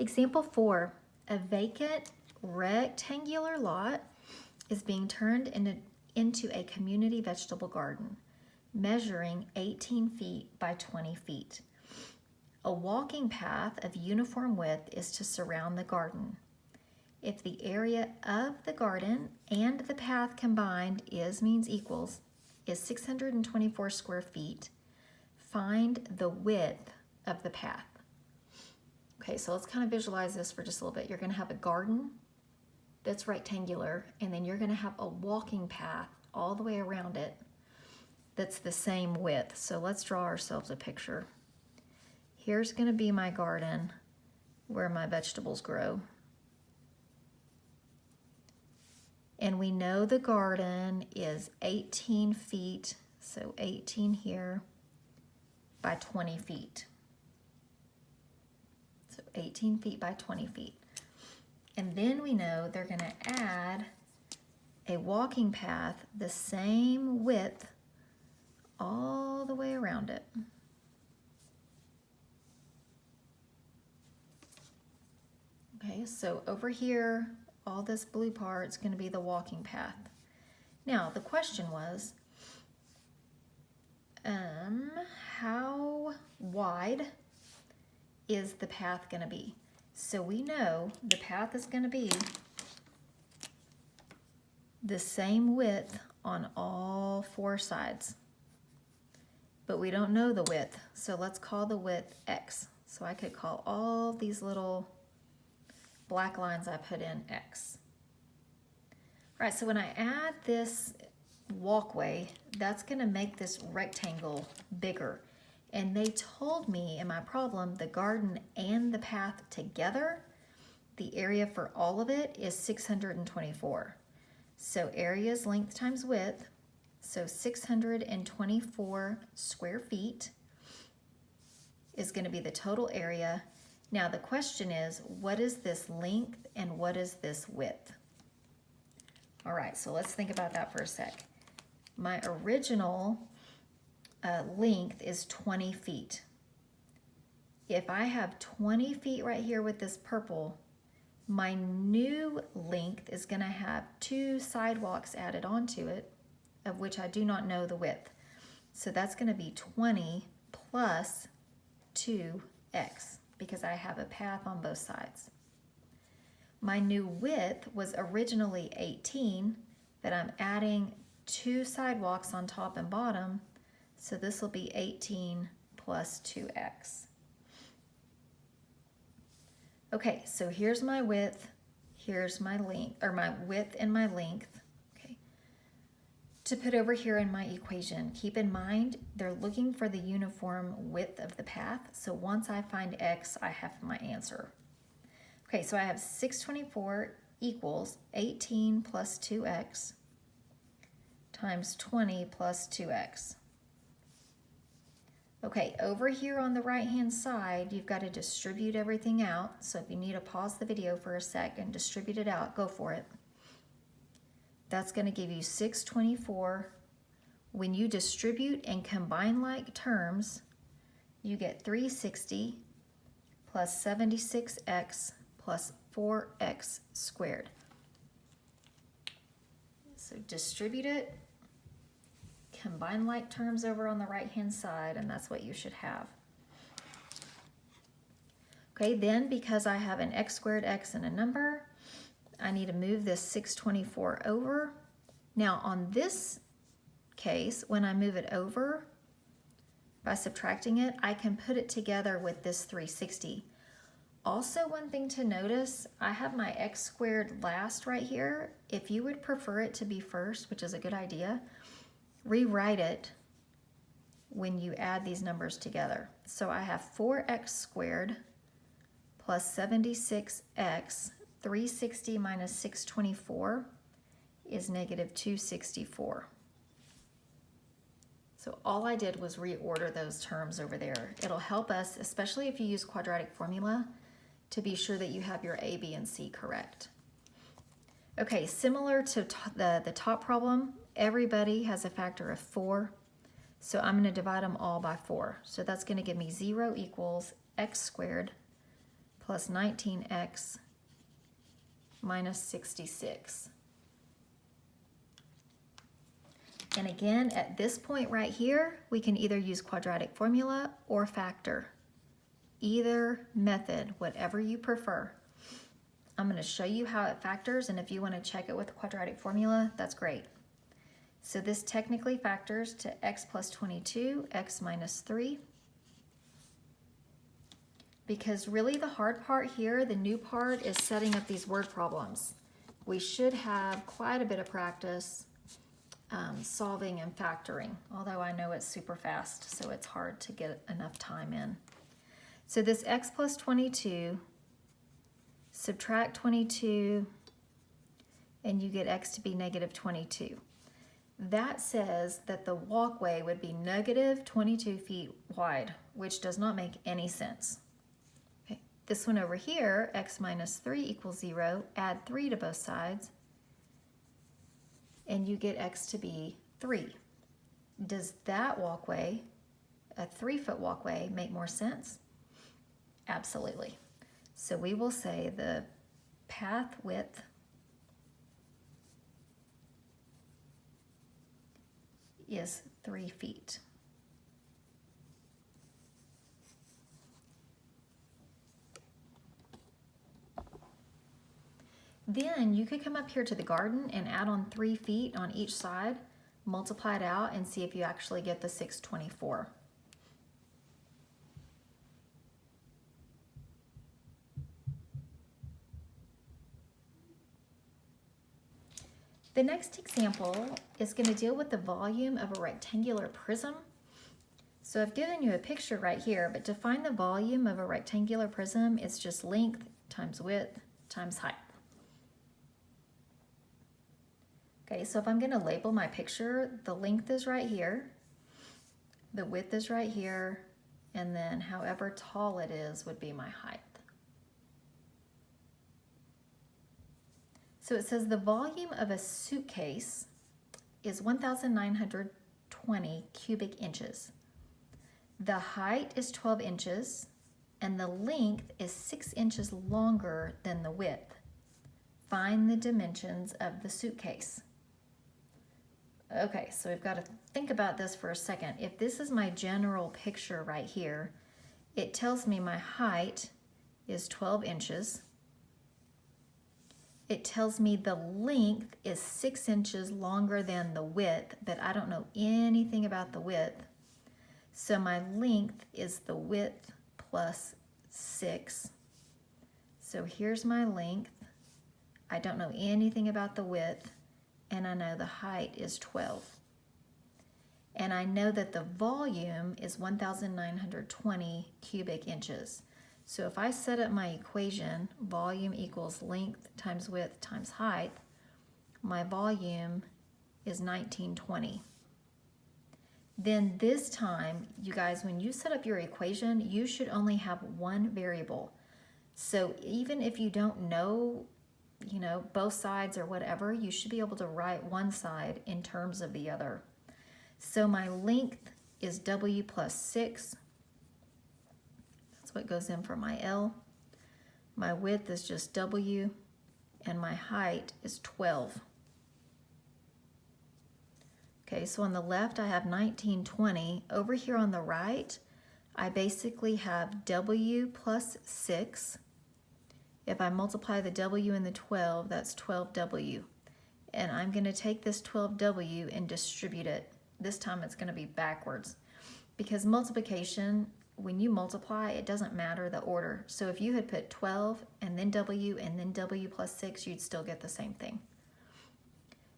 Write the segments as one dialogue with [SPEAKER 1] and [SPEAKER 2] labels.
[SPEAKER 1] Example 4, a vacant rectangular lot is being turned into a community vegetable garden, measuring 18 feet by 20 feet. A walking path of uniform width is to surround the garden. If the area of the garden and the path combined equals 624 square feet, find the width of the path. Okay, so let's kind of visualize this for just a little bit. You're going to have a garden that's rectangular, and then you're going to have a walking path all the way around it that's the same width. So let's draw ourselves a picture. Here's going to be my garden where my vegetables grow. And we know the garden is 18 feet, so 18 here, by 20 feet. So 18 feet by 20 feet. And then we know they're going to add a walking path the same width all the way around it. Okay, so over here, all this blue part is going to be the walking path. Now, the question was, how wide is the path going to be? So we know the path is going to be the same width on all four sides. But we don't know the width, so let's call the width X. So I could call all these little black lines I put in X. All right, so when I add this walkway, that's going to make this rectangle bigger. And they told me in my problem, the garden and the path together, the area for all of it is 624. So area is length times width, so 624 square feet is going to be the total area. Now the question is, what is this length and what is this width? All right, so let's think about that for a sec. My original length is 20 feet. If I have 20 feet right here with this purple, my new length is going to have 2 sidewalks added onto it, of which I do not know the width. So that's going to be 20 plus 2x, because I have a path on both sides. My new width was originally 18, but I'm adding 2 sidewalks on top and bottom, so this will be 18 plus 2x. Okay, so here's my width, here's my length, or my width and my length. Okay. To put over here in my equation, keep in mind they're looking for the uniform width of the path, so once I find x, I have my answer. Okay, so I have 624 equals 18 plus 2x times 20 plus 2x. Okay, over here on the right-hand side, you've got to distribute everything out. So if you need to pause the video for a sec and distribute it out, go for it. That's going to give you 624. When you distribute and combine like terms, you get 360 plus 76x plus 4x squared. So distribute it, combine like terms over on the right-hand side, and that's what you should have. Okay, then because I have an x squared, x, and a number, I need to move this 624 over. Now on this case, when I move it over, by subtracting it, I can put it together with this 360. Also, one thing to notice, I have my x squared last right here. If you would prefer it to be first, which is a good idea, rewrite it when you add these numbers together. So I have 4x squared plus 76x, 360 minus 624 is negative 264. So all I did was reorder those terms over there. It'll help us, especially if you use quadratic formula, to be sure that you have your A, B, and C correct. Okay, similar to the top problem, everybody has a factor of 4. So I'm going to divide them all by 4. So that's going to give me 0 equals x squared plus 19x minus 66. And again, at this point right here, we can either use quadratic formula or factor. Either method, whatever you prefer. I'm going to show you how it factors, and if you want to check it with the quadratic formula, that's great. So this technically factors to x plus 22, x minus 3. Because really the hard part here, the new part, is setting up these word problems. We should have quite a bit of practice solving and factoring, although I know it's super fast, so it's hard to get enough time in. So this x plus 22, subtract 22, and you get x to be negative 22. That says that the walkway would be negative 22 feet wide, which does not make any sense. Okay. This one over here, x minus 3 equals 0, add 3 to both sides, and you get x to be 3. Does that walkway, a 3-foot walkway, make more sense? Absolutely. So we will say the path width is 3 feet. Then you could come up here to the garden and add on 3 feet on each side, multiply it out, and see if you actually get the 624. The next example is going to deal with the volume of a rectangular prism. So I've given you a picture right here, but to find the volume of a rectangular prism, it's just length times width times height. Okay, so if I'm going to label my picture, the length is right here, the width is right here, and then however tall it is would be my height. So it says the volume of a suitcase is 1,920 cubic inches. The height is 12 inches, and the length is 6 inches longer than the width. Find the dimensions of the suitcase. Okay, so we've got to think about this for a second. If this is my general picture right here, it tells me my height is 12 inches. It tells me the length is 6 inches longer than the width, but I don't know anything about the width. So my length is the width plus 6. So here's my length. I don't know anything about the width, and I know the height is 12. And I know that the volume is 1,920 cubic inches. So if I set up my equation, volume equals length times width times height, my volume is 1920. Then this time, you guys, when you set up your equation, you should only have one variable. So even if you don't know, both sides or whatever, you should be able to write one side in terms of the other. So my length is W plus 6. That's what goes in for my L. My width is just W, and my height is 12. Okay, so on the left I have 1920. Over here on the right, I basically have W plus 6. If I multiply the W and the 12, that's 12W. And I'm going to take this 12W and distribute it. This time it's going to be backwards. Because multiplication, when you multiply, it doesn't matter the order. So if you had put 12 and then W plus 6, you'd still get the same thing.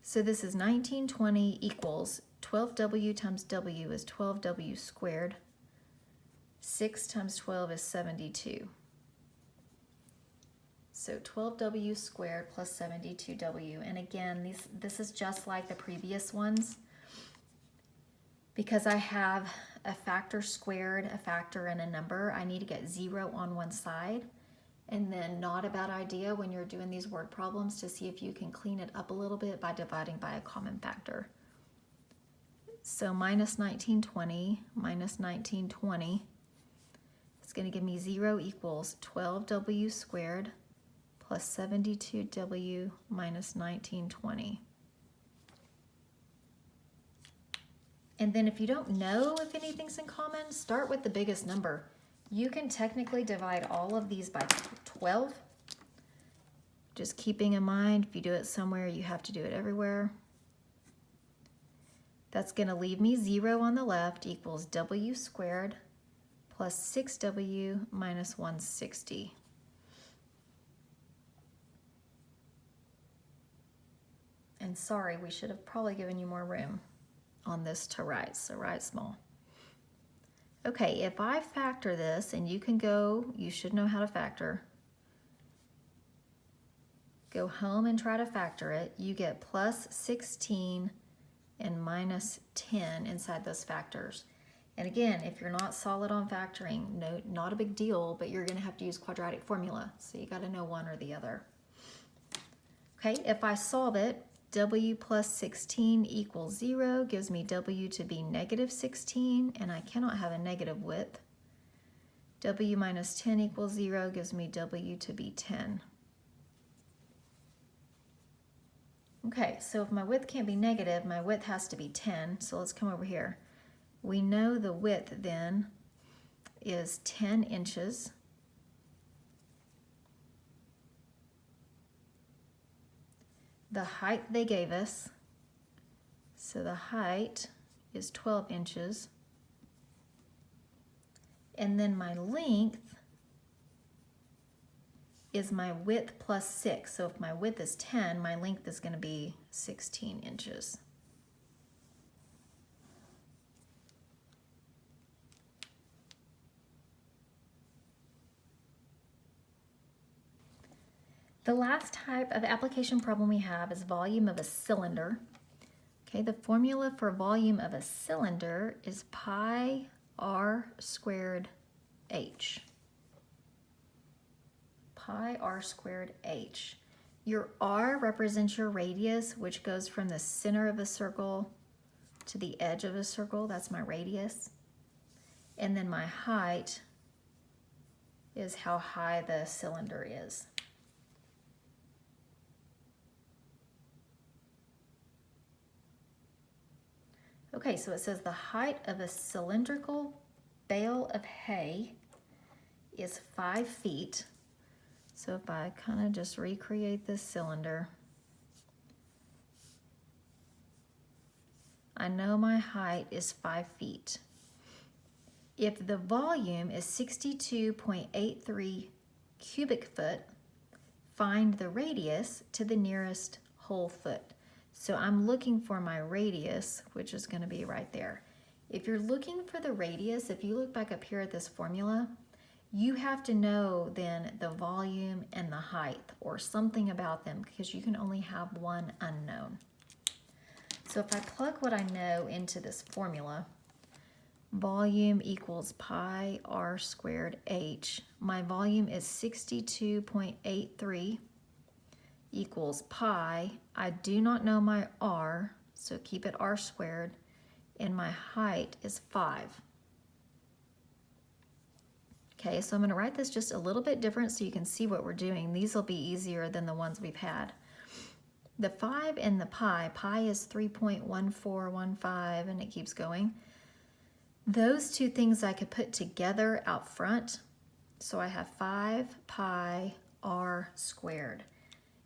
[SPEAKER 1] So this is 1920 equals 12W times W is 12W squared. 6 times 12 is 72. So 12W squared plus 72W. And again, this is just like the previous ones. Because I have a factor squared, a factor, and a number, I need to get 0 on one side. And then not a bad idea when you're doing these word problems to see if you can clean it up a little bit by dividing by a common factor. So minus 1920 minus 1920. It's going to give me 0 equals 12w squared plus 72w minus 1920. And then if you don't know if anything's in common, start with the biggest number. You can technically divide all of these by 12. Just keeping in mind, if you do it somewhere, you have to do it everywhere. That's going to leave me 0 on the left equals w squared plus 6w minus 160. And sorry, we should have probably given you more room on this to write, so write small. Okay, if I factor this, and you can go, you should know how to factor. Go home and try to factor it. You get plus 16 and minus 10 inside those factors. And again, if you're not solid on factoring, no, not a big deal, but you're going to have to use quadratic formula. So you got to know one or the other. Okay, if I solve it, w plus 16 equals 0 gives me w to be negative 16, and I cannot have a negative width. W minus 10 equals 0 gives me w to be 10. Okay, so if my width can't be negative, my width has to be 10. So let's come over here. We know the width then is 10 inches. The height they gave us, so the height is 12 inches. And then my length is my width plus 6. So if my width is 10, my length is going to be 16 inches. The last type of application problem we have is volume of a cylinder. Okay, the formula for volume of a cylinder is pi r squared h. Pi r squared h. Your r represents your radius, which goes from the center of a circle to the edge of a circle. That's my radius. And then my height is how high the cylinder is. Okay, so it says the height of a cylindrical bale of hay is 5 feet. So if I kind of just recreate this cylinder, I know my height is 5 feet. If the volume is 62.83 cubic foot, find the radius to the nearest whole foot. So I'm looking for my radius, which is going to be right there. If you're looking for the radius, if you look back up here at this formula, you have to know then the volume and the height or something about them because you can only have one unknown. So if I plug what I know into this formula, volume equals pi r squared h. My volume is 62.83 equals pi. I do not know my r, so keep it r squared, and my height is 5. Okay, so I'm going to write this just a little bit different so you can see what we're doing. These will be easier than the ones we've had. The 5 and the pi is 3.1415, and it keeps going. Those two things I could put together out front, so I have 5 pi r squared.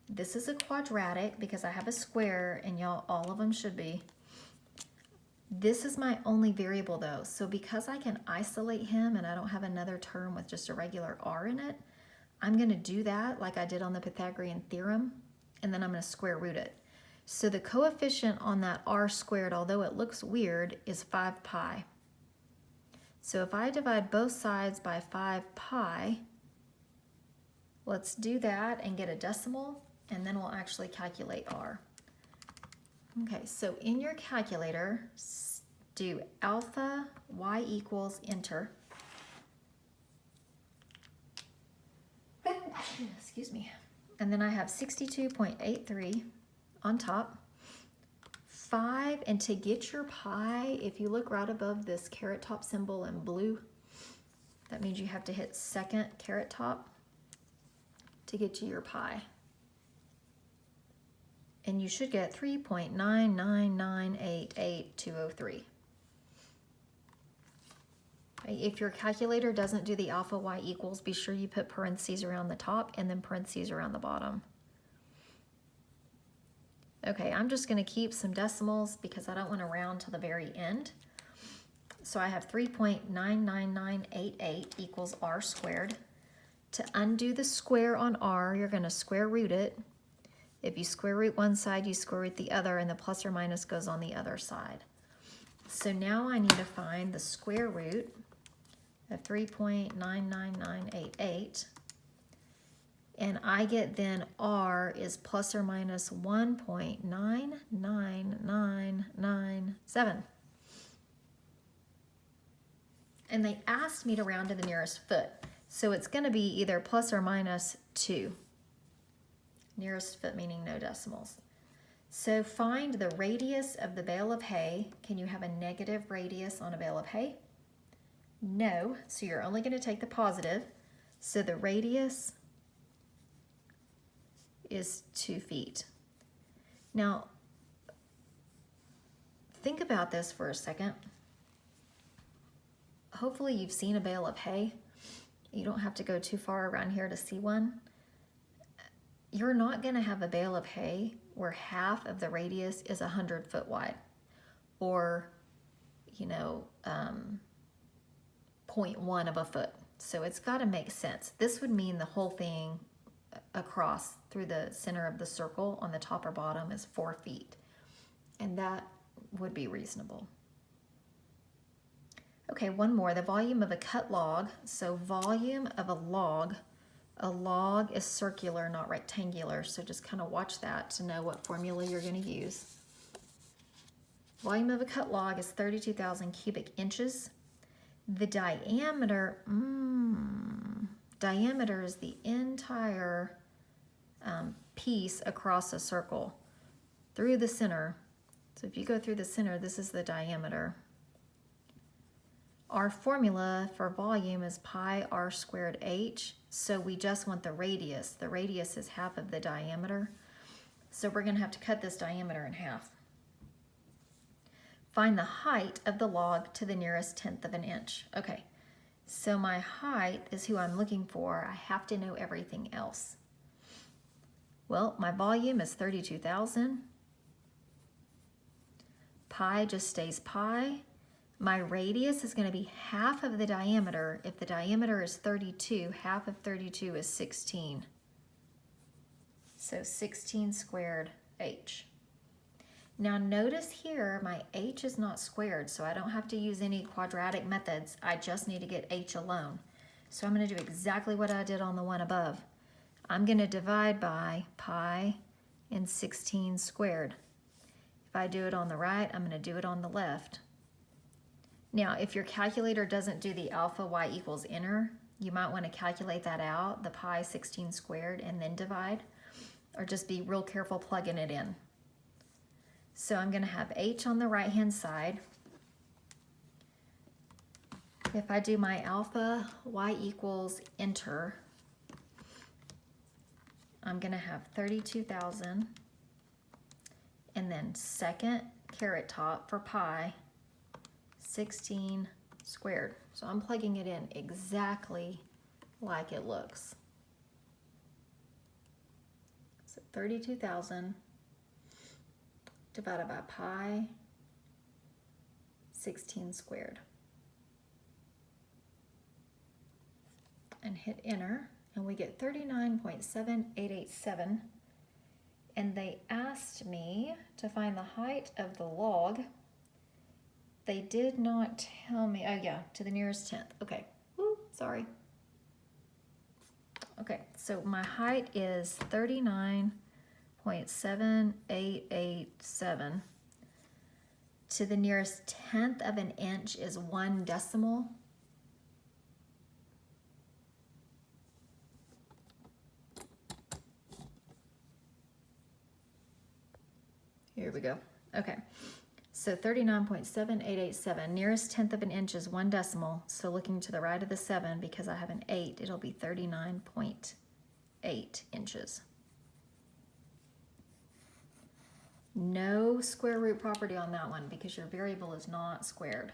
[SPEAKER 1] This is a quadratic because I have a square, and y'all, all of them should be. This is my only variable though, so because I can isolate him and I don't have another term with just a regular r in it, I'm going to do that like I did on the Pythagorean theorem, and then I'm going to square root it. So the coefficient on that r squared, although it looks weird, is 5 pi. So if I divide both sides by 5 pi, let's do that and get a decimal, and then we'll actually calculate r. Okay, so in your calculator, do alpha y equals enter. Excuse me. And then I have 62.83 on top. 5, and to get your pi, if you look right above this carrot top symbol in blue, That means you have to hit second caret top to get to your pi. And you should get 3.999888203. If your calculator doesn't do the alpha y equals, be sure you put parentheses around the top and then parentheses around the bottom. Okay, I'm just going to keep some decimals because I don't want to round to the very end. So I have 3.99988 equals r squared. To undo the square on r, you're going to square root it. If you square root one side, you square root the other, and the plus or minus goes on the other side. So now I need to find the square root of 3.99988. And I get then r is plus or minus 1.99997. And they asked me to round to the nearest foot. So it's going to be either plus or minus 2. Nearest foot meaning no decimals. So find the radius of the bale of hay. Can you have a negative radius on a bale of hay? No, so you're only going to take the positive. So the radius is 2 feet. Now, think about this for a second. Hopefully you've seen a bale of hay. You don't have to go too far around here to see one. You're not going to have a bale of hay where half of the radius is 100 foot wide, or, 0.1 of a foot. So it's got to make sense. This would mean the whole thing across through the center of the circle on the top or bottom is 4 feet. And that would be reasonable. Okay, one more, the volume of a cut log. So volume of a log is circular, not rectangular. So just kind of watch that to know what formula you're going to use. Volume of a cut log is 32,000 cubic inches. The diameter is the entire piece across a circle through the center. So if you go through the center, this is the diameter. Our formula for volume is pi r squared h, so we just want the radius. The radius is half of the diameter, so we're going to have to cut this diameter in half. Find the height of the log to the nearest tenth of an inch. Okay, so my height is who I'm looking for. I have to know everything else. Well, my volume is 32,000. Pi just stays pi. My radius is going to be half of the diameter. If the diameter is 32, half of 32 is 16. So 16 squared h. Now notice here my h is not squared, so I don't have to use any quadratic methods. I just need to get h alone. So I'm going to do exactly what I did on the one above. I'm going to divide by pi and 16 squared. If I do it on the right, I'm going to do it on the left. Now, if your calculator doesn't do the alpha y equals inner, you might want to calculate that out, the pi 16 squared, and then divide, or just be real careful plugging it in. So I'm going to have h on the right-hand side. If I do my alpha y equals enter, I'm going to have 32,000, and then second caret top for pi, 16 squared. So I'm plugging it in exactly like it looks. So 32,000 divided by pi 16 squared. And hit enter, and we get 39.7887. And they asked me to find the height of the log. They did not tell me, oh yeah, to the nearest tenth. Okay, woo, sorry. Okay, so my height is 39.7887. To the nearest tenth of an inch is 1 decimal. Here we go. Okay. So 39.7887, nearest tenth of an inch is 1 decimal. So looking to the right of the 7, because I have an 8, it'll be 39.8 inches. No square root property on that one because your variable is not squared.